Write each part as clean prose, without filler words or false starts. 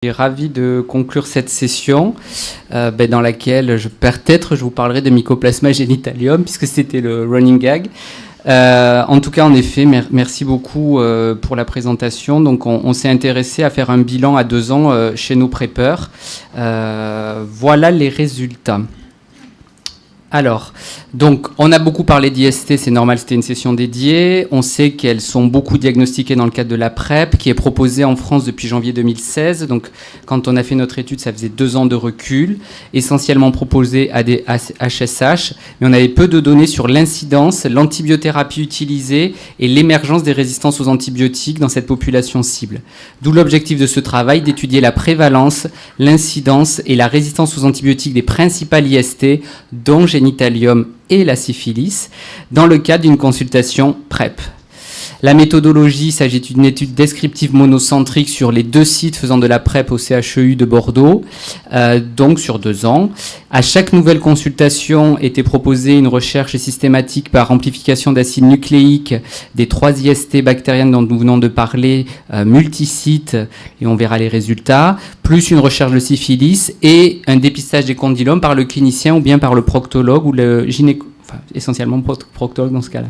Je suis ravi de conclure cette session dans laquelle peut-être je vous parlerai de Mycoplasma genitalium puisque c'était le running gag. En tout cas, en effet, merci beaucoup pour la présentation. Donc, on s'est intéressé à faire un bilan à 2 ans chez nos prépeurs. Voilà les résultats. Alors, donc, on a beaucoup parlé d'IST, c'est normal, c'était une session dédiée. On sait qu'elles sont beaucoup diagnostiquées dans le cadre de la PrEP, qui est proposée en France depuis janvier 2016. Donc, quand on a fait notre étude, ça faisait 2 ans de recul, essentiellement proposée à des HSH, mais on avait peu de données sur l'incidence, l'antibiothérapie utilisée et l'émergence des résistances aux antibiotiques dans cette population cible. D'où l'objectif de ce travail, d'étudier la prévalence, l'incidence et la résistance aux antibiotiques des principales IST, dont génitalium et la syphilis, dans le cadre d'une consultation PrEP. La méthodologie, il s'agit d'une étude descriptive monocentrique sur les 2 sites faisant de la PrEP au CHEU de Bordeaux, donc sur 2 ans. À chaque nouvelle consultation était proposée une recherche systématique par amplification d'acide nucléique des 3 IST bactériennes dont nous venons de parler, multisites, et on verra les résultats, plus une recherche de syphilis et un dépistage des condylomes par le clinicien ou bien par le proctologue ou le essentiellement proctologue dans ce cas-là.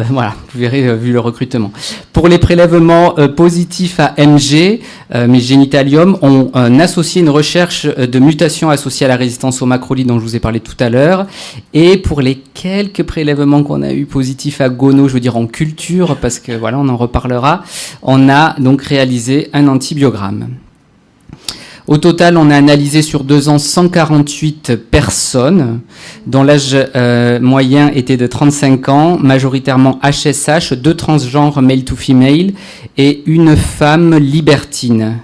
Voilà, vous verrez vu le recrutement. Pour les prélèvements positifs à MG, mais génitalium, on associé une recherche de mutation associée à la résistance aux macrolides dont je vous ai parlé tout à l'heure. Et pour les quelques prélèvements qu'on a eu positifs à gono, je veux dire en culture, parce que voilà, on en reparlera, on a donc réalisé un antibiogramme. Au total, on a analysé sur 2 ans 148 personnes, dont l'âge moyen était de 35 ans, majoritairement HSH, 2 transgenres male to female et une femme libertine.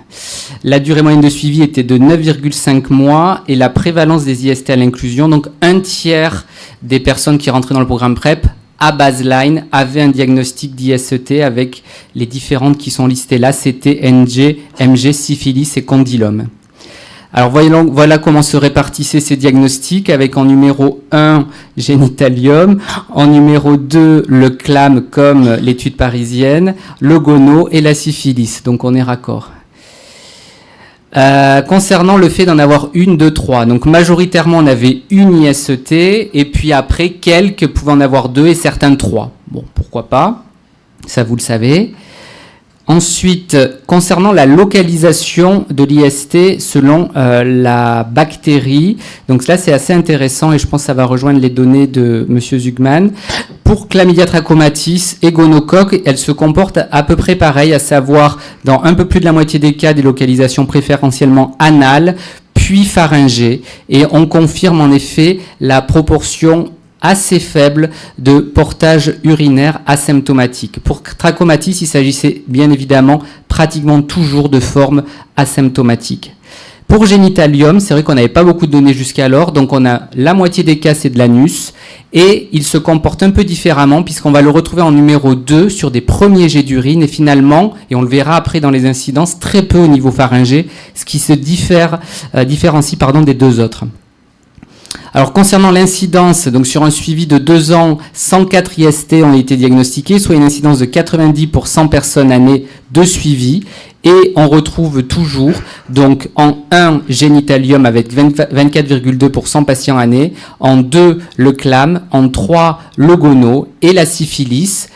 La durée moyenne de suivi était de 9,5 mois et la prévalence des IST à l'inclusion, donc 1/3 des personnes qui rentraient dans le programme PrEP à baseline avaient un diagnostic d'IST avec les différentes qui sont listées là, CT, NG, MG, syphilis et condylome. Alors voilà comment se répartissaient ces diagnostics avec en numéro 1 génitalium, en numéro 2 le CLAM comme l'étude parisienne, le gono et la syphilis, donc on est raccord. Concernant le fait d'en avoir 1, 2, 3, donc majoritairement on avait une IST et puis après quelques pouvaient en avoir 2 et certains 3. Bon, pourquoi pas, ça vous le savez. Ensuite, concernant la localisation de l'IST selon la bactérie, donc là c'est assez intéressant et je pense que ça va rejoindre les données de M. Zugman. Pour Chlamydia trachomatis et gonocoque, elle se comporte à peu près pareil, à savoir dans un peu plus de la moitié des cas des localisations préférentiellement anales, puis pharyngées, et on confirme en effet la proportion assez faible de portage urinaire asymptomatique. Pour trachomatis, il s'agissait bien évidemment pratiquement toujours de formes asymptomatiques. Pour génitalium, c'est vrai qu'on n'avait pas beaucoup de données jusqu'alors, donc on a la moitié des cas, c'est de l'anus, et il se comporte un peu différemment puisqu'on va le retrouver en numéro 2 sur des premiers jets d'urine, et finalement, et on le verra après dans les incidences, très peu au niveau pharyngé, ce qui se différencie des 2 autres. Alors concernant l'incidence, donc sur un suivi de 2 ans, 104 IST ont été diagnostiqués, soit une incidence de 90 pour 100 personnes années de suivi. Et on retrouve toujours, donc en 1, génitalium avec 24,2 pour 100 patients années, en 2, le CLAM, en 3, le gono et la syphilis,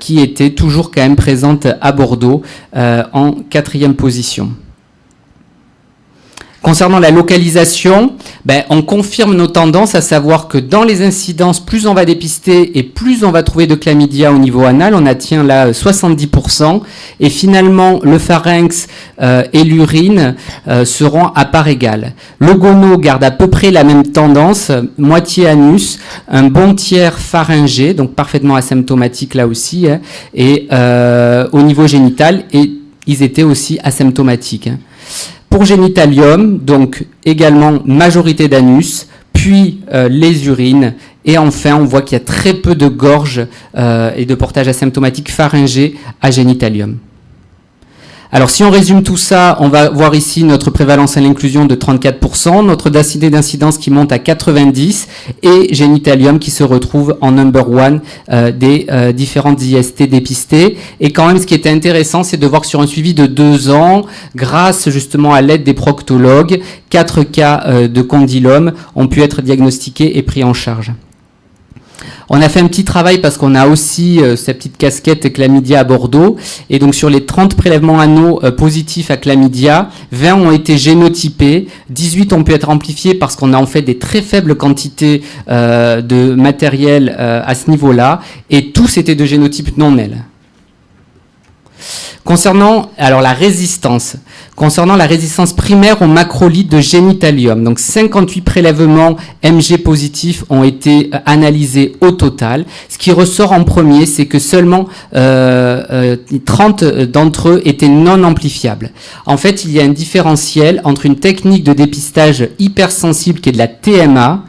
qui était toujours quand même présente à Bordeaux en 4e position. Concernant la localisation, on confirme nos tendances, à savoir que dans les incidences, plus on va dépister et plus on va trouver de chlamydia au niveau anal, on atteint là 70%, et finalement le pharynx et l'urine seront à part égale. Le gono garde à peu près la même tendance, moitié anus, un bon tiers pharyngé, donc parfaitement asymptomatique là aussi, et au niveau génital, et ils étaient aussi asymptomatiques. Pour génitalium, donc également majorité d'anus, puis les urines, et enfin on voit qu'il y a très peu de gorge et de portage asymptomatique pharyngé à génitalium. Alors si on résume tout ça, on va voir ici notre prévalence à l'inclusion de 34%, notre densité d'incidence qui monte à 90% et Génitalium qui se retrouve en number one des différentes IST dépistées. Et quand même, ce qui était intéressant, c'est de voir que sur un suivi de 2 ans, grâce justement à l'aide des proctologues, 4 cas de condylome ont pu être diagnostiqués et pris en charge. On a fait un petit travail parce qu'on a aussi cette petite casquette chlamydia à Bordeaux. Et donc sur les 30 prélèvements anneaux positifs à chlamydia, 20 ont été génotypés, 18 ont pu être amplifiés parce qu'on a en fait des très faibles quantités de matériel à ce niveau-là. Et tous étaient de génotype non L. Concernant la résistance primaire aux macrolides de Génitalium, donc 58 prélèvements MG positifs ont été analysés au total. Ce qui ressort en premier, c'est que seulement 30 d'entre eux étaient non amplifiables. En fait, il y a un différentiel entre une technique de dépistage hypersensible qui est de la TMA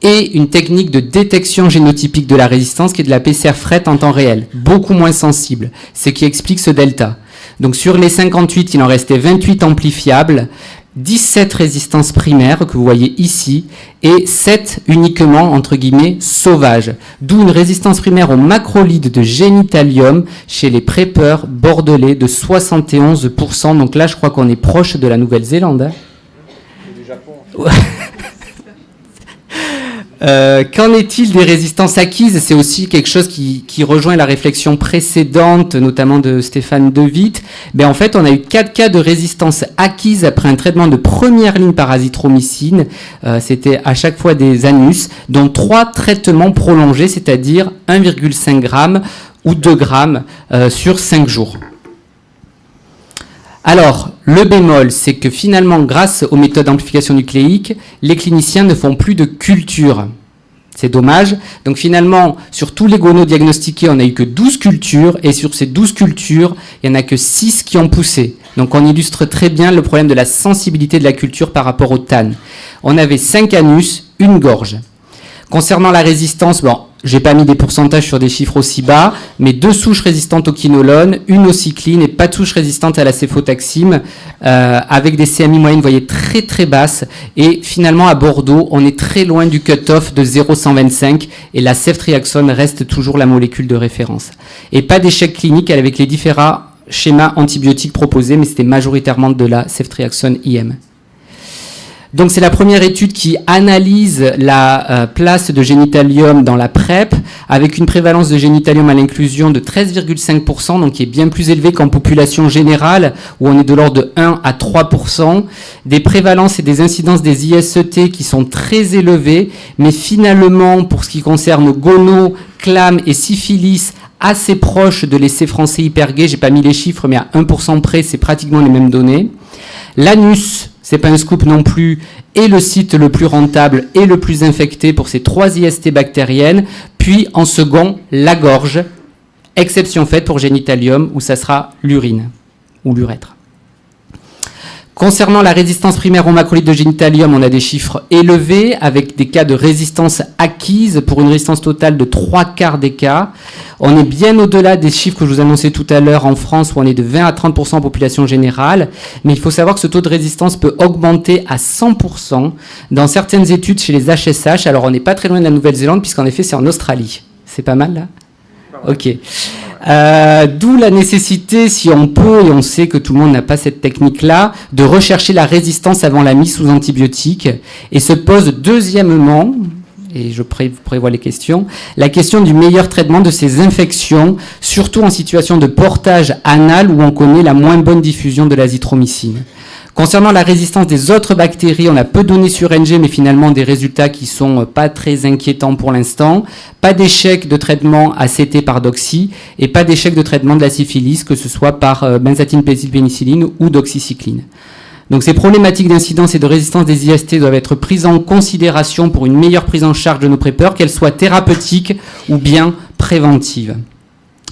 et une technique de détection génotypique de la résistance qui est de la PCR-FRET en temps réel, beaucoup moins sensible, ce qui explique ce delta. Donc sur les 58, il en restait 28 amplifiables, 17 résistances primaires que vous voyez ici, et 7 uniquement, entre guillemets, sauvages. D'où une résistance primaire aux macrolides de Génitalium chez les preppers bordelais de 71%. Donc là, je crois qu'on est proche de la Nouvelle-Zélande. Hein. Et du Japon. Qu'en est-il des résistances acquises? C'est aussi quelque chose qui rejoint la réflexion précédente, notamment de Stéphane De Witt. Ben, en fait, on a eu 4 cas de résistance acquise après un traitement de première ligne par azithromycine. C'était à chaque fois des anus, dont 3 traitements prolongés, c'est-à-dire 1,5 g ou 2 g sur 5 jours. Alors, le bémol, c'est que finalement, grâce aux méthodes d'amplification nucléique, les cliniciens ne font plus de culture. C'est dommage. Donc finalement, sur tous les gonos diagnostiqués, on n'a eu que 12 cultures, et sur ces 12 cultures, il n'y en a que 6 qui ont poussé. Donc on illustre très bien le problème de la sensibilité de la culture par rapport au TAN. On avait 5 anus, 1 gorge. Concernant la résistance, bon, j'ai pas mis des pourcentages sur des chiffres aussi bas, mais 2 souches résistantes au quinolone, 1 au cycline et pas de souche résistante à la céfotaxime, avec des CMI moyennes, vous voyez, très très basses. Et finalement, à Bordeaux, on est très loin du cut-off de 0,125 et la ceftriaxone reste toujours la molécule de référence. Et pas d'échec clinique avec les différents schémas antibiotiques proposés, mais c'était majoritairement de la ceftriaxone IM. Donc c'est la première étude qui analyse la place de Génitalium dans la PrEP, avec une prévalence de Génitalium à l'inclusion de 13,5%, donc qui est bien plus élevée qu'en population générale, où on est de l'ordre de 1 à 3%, des prévalences et des incidences des ISET qui sont très élevées, mais finalement, pour ce qui concerne gono, clam et syphilis, assez proche de l'essai français hypergay, j'ai pas mis les chiffres, mais à 1% près, c'est pratiquement les mêmes données. L'anus, c'est pas un scoop non plus, est le site le plus rentable et le plus infecté pour ces 3 IST bactériennes. Puis en second, la gorge, exception faite pour Génitalium où ça sera l'urine ou l'urètre. Concernant la résistance primaire aux macrolides de Génitalium, on a des chiffres élevés avec des cas de résistance acquise pour une résistance totale de 3/4 des cas. On est bien au-delà des chiffres que je vous annonçais tout à l'heure en France où on est de 20 à 30% en population générale. Mais il faut savoir que ce taux de résistance peut augmenter à 100% dans certaines études chez les HSH. Alors on n'est pas très loin de la Nouvelle-Zélande puisqu'en effet c'est en Australie. C'est pas mal là ? Ok. D'où la nécessité, si on peut, et on sait que tout le monde n'a pas cette technique-là, de rechercher la résistance avant la mise sous antibiotiques. Et se pose deuxièmement, et je prévois les questions, la question du meilleur traitement de ces infections, surtout en situation de portage anal où on connaît la moins bonne diffusion de l'azithromycine. Concernant la résistance des autres bactéries, on a peu de données sur NG, mais finalement des résultats qui sont pas très inquiétants pour l'instant. Pas d'échec de traitement ACT par doxy et pas d'échec de traitement de la syphilis, que ce soit par benzatine pénicilline ou doxycycline. Donc ces problématiques d'incidence et de résistance des IST doivent être prises en considération pour une meilleure prise en charge de nos preppers, qu'elles soient thérapeutiques ou bien préventives.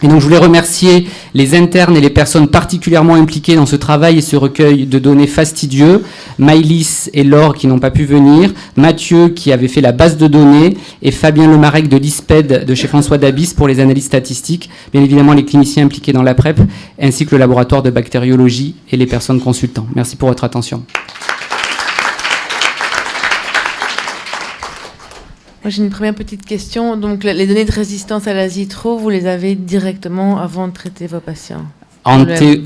Et donc je voulais remercier les internes et les personnes particulièrement impliquées dans ce travail et ce recueil de données fastidieux, Maïlis et Laure qui n'ont pas pu venir, Mathieu qui avait fait la base de données et Fabien Lemarec de l'ISPED de chez François Dabis pour les analyses statistiques, bien évidemment les cliniciens impliqués dans la PrEP, ainsi que le laboratoire de bactériologie et les personnes consultants. Merci pour votre attention. Moi, j'ai une première petite question. Donc, les données de résistance à l'azithrose, vous les avez directement avant de traiter vos patients?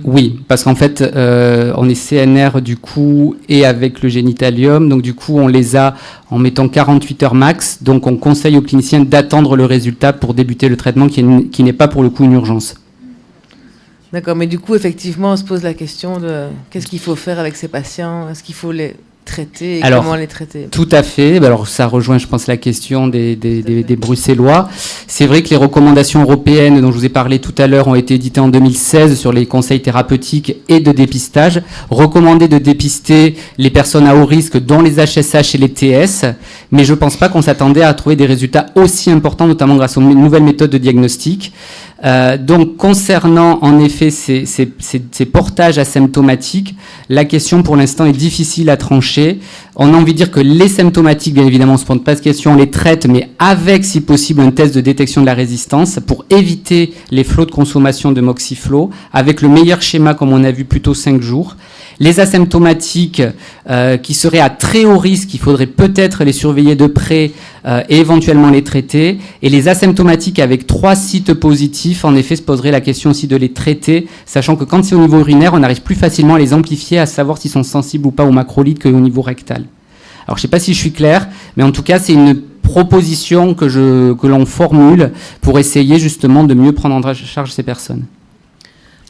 Oui, parce qu'en fait, on est CNR du coup et avec le génitalium, donc du coup, on les a en mettant 48 heures max. Donc, on conseille aux cliniciens d'attendre le résultat pour débuter le traitement, qui n'est pas pour le coup une urgence. D'accord, mais du coup, effectivement, on se pose la question de qu'est-ce qu'il faut faire avec ces patients? Est-ce qu'il faut les traiter et comment les traiter? Tout à fait. Alors ça rejoint, je pense, la question des Bruxellois. C'est vrai que les recommandations européennes dont je vous ai parlé tout à l'heure ont été éditées en 2016 sur les conseils thérapeutiques et de dépistage. Recommandé de dépister les personnes à haut risque, dont les HSH et les TS, mais je ne pense pas qu'on s'attendait à trouver des résultats aussi importants, notamment grâce aux nouvelles méthodes de diagnostic. Donc, concernant en effet ces portages asymptomatiques, la question pour l'instant est difficile à trancher. On a envie de dire que les symptomatiques, bien évidemment, on ne se pose pas de question, on les traite, mais avec, si possible, un test de détection de la résistance pour éviter les flots de consommation de Moxiflo, avec le meilleur schéma, comme on a vu, plutôt 5 jours. Les asymptomatiques qui seraient à très haut risque, il faudrait peut-être les surveiller de près et éventuellement les traiter. Et les asymptomatiques avec 3 sites positifs, en effet, se poserait la question aussi de les traiter, sachant que quand c'est au niveau urinaire, on arrive plus facilement à les amplifier, à savoir s'ils sont sensibles ou pas aux macrolides qu'au niveau rectal. Alors, je ne sais pas si je suis clair, mais en tout cas, c'est une proposition que l'on formule pour essayer justement de mieux prendre en charge ces personnes.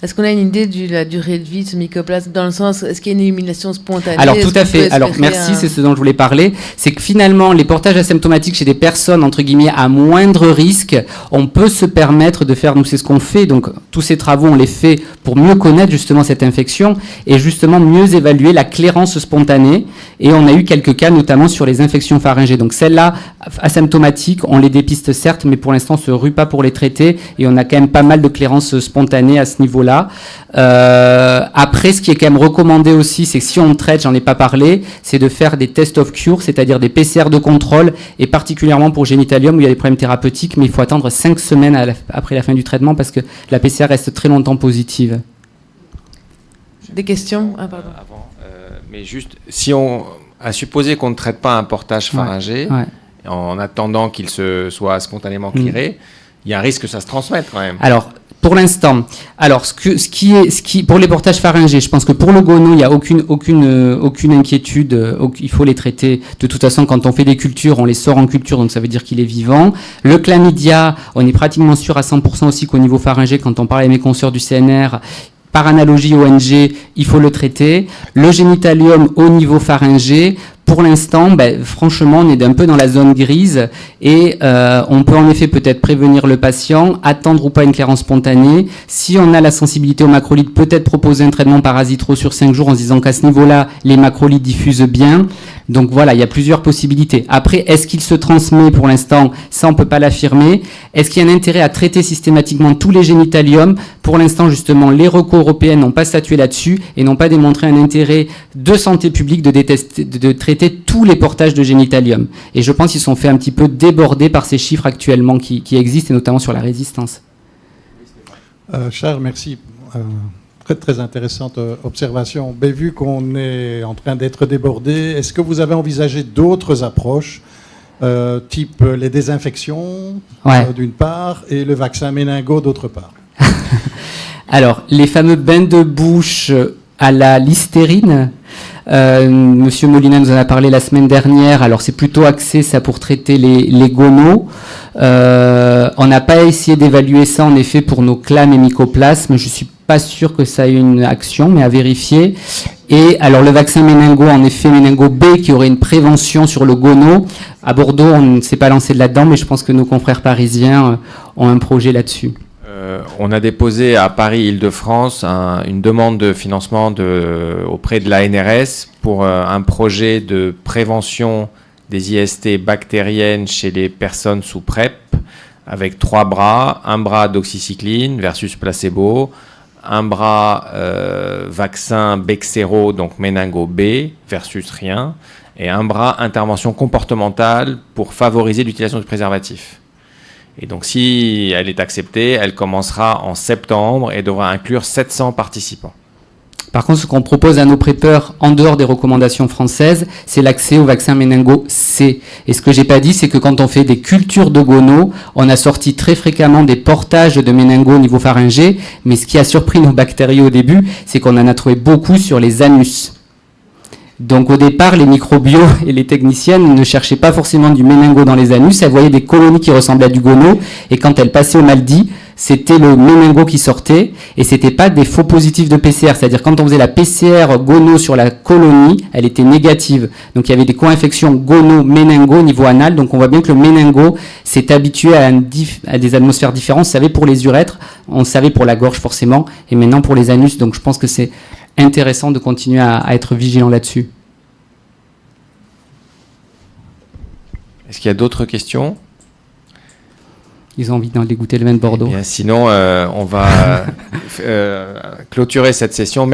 Est-ce qu'on a une idée de la durée de vie de ce mycoplasme, dans le sens, est-ce qu'il y a une élimination spontanée? Alors tout à fait, alors merci, c'est ce dont je voulais parler, c'est que finalement les portages asymptomatiques chez des personnes entre guillemets à moindre risque, on peut se permettre de faire, nous c'est ce qu'on fait, donc tous ces travaux on les fait pour mieux connaître justement cette infection et justement mieux évaluer la clairance spontanée, et on a eu quelques cas notamment sur les infections pharyngées, donc celles-là asymptomatiques, on les dépiste certes, mais pour l'instant on se rue pas pour les traiter et on a quand même pas mal de clairance spontanée à ce niveau-là. Après, ce qui est quand même recommandé aussi, c'est que si on traite, j'en ai pas parlé, c'est de faire des tests of cure, c'est-à-dire des PCR de contrôle, et particulièrement pour génitalium où il y a des problèmes thérapeutiques, mais il faut attendre 5 semaines après la fin du traitement parce que la PCR reste très longtemps positive. Des questions pardon. Mais juste, si on a supposé qu'on ne traite pas un portage pharyngé, en attendant qu'il se soit spontanément clearé, il y a un risque que ça se transmette quand même. Alors, pour l'instant, pour les portages pharyngés, je pense que pour le gono, il n'y a aucune inquiétude. Il faut les traiter. De toute façon, quand on fait des cultures, on les sort en culture, donc ça veut dire qu'il est vivant. Le chlamydia, on est pratiquement sûr à 100% aussi qu'au niveau pharyngé, quand on parle avec mes consoeurs du CNR, par analogie ONG, il faut le traiter. Le génitalium au niveau pharyngé, pour l'instant, franchement, on est un peu dans la zone grise et on peut en effet peut-être prévenir le patient, attendre ou pas une clairance spontanée. Si on a la sensibilité aux macrolides, peut-être proposer un traitement par azithro sur 5 jours en se disant qu'à ce niveau-là, les macrolides diffusent bien. Donc voilà, il y a plusieurs possibilités. Après, est-ce qu'il se transmet pour l'instant? Ça, on ne peut pas l'affirmer. Est-ce qu'il y a un intérêt à traiter systématiquement tous les génitaliums? Pour l'instant, justement, les recours européens n'ont pas statué là-dessus et n'ont pas démontré un intérêt de santé publique de traiter tous les portages de génitalium. Et je pense qu'ils sont fait un petit peu déborder par ces chiffres actuellement qui existent, et notamment sur la résistance. Charles, merci. Très, très intéressante observation. Mais vu qu'on est en train d'être débordé, est-ce que vous avez envisagé d'autres approches, type les désinfections, d'une part, et le vaccin méningo, d'autre part? Alors, les fameux bains de bouche à la Listerine, Monsieur Molina nous en a parlé la semaine dernière. Alors, c'est plutôt axé, ça, pour traiter les gonos. On n'a pas essayé d'évaluer ça, en effet, pour nos clames et mycoplasmes. Je suis pas sûr que ça ait une action, mais à vérifier. Et alors le vaccin méningo, en effet, méningo B, qui aurait une prévention sur le gono. À Bordeaux, on ne s'est pas lancé de là-dedans, mais je pense que nos confrères parisiens ont un projet là-dessus. On a déposé à Paris-Île-de-France une demande de financement auprès de l'ANRS pour un projet de prévention des IST bactériennes chez les personnes sous PrEP, avec 3 bras, un bras doxycycline versus placebo, un bras vaccin Bexsero, donc méningo B versus rien, et un bras intervention comportementale pour favoriser l'utilisation du préservatif. Et donc si elle est acceptée, elle commencera en septembre et devra inclure 700 participants. Par contre, ce qu'on propose à nos prépeurs, en dehors des recommandations françaises, c'est l'accès au vaccin méningo C. Et ce que j'ai pas dit, c'est que quand on fait des cultures de gono, on a sorti très fréquemment des portages de méningo au niveau pharyngé, mais ce qui a surpris nos bactériaux au début, c'est qu'on en a trouvé beaucoup sur les anus. Donc au départ, les microbios et les techniciennes ne cherchaient pas forcément du méningo dans les anus, elles voyaient des colonies qui ressemblaient à du gono, et quand elles passaient au MALDI, c'était le méningo qui sortait, et c'était pas des faux positifs de PCR, c'est-à-dire quand on faisait la PCR gono sur la colonie, elle était négative. Donc il y avait des co-infections gono-méningo au niveau anal, donc on voit bien que le méningo s'est habitué à des atmosphères différentes. On savait pour les urètres, on savait pour la gorge forcément, et maintenant pour les anus, donc je pense que c'est intéressant de continuer à être vigilant là-dessus. Est-ce qu'il y a d'autres questions ? Ils ont envie d'aller goûter le vin de Bordeaux. Sinon, on va clôturer cette session.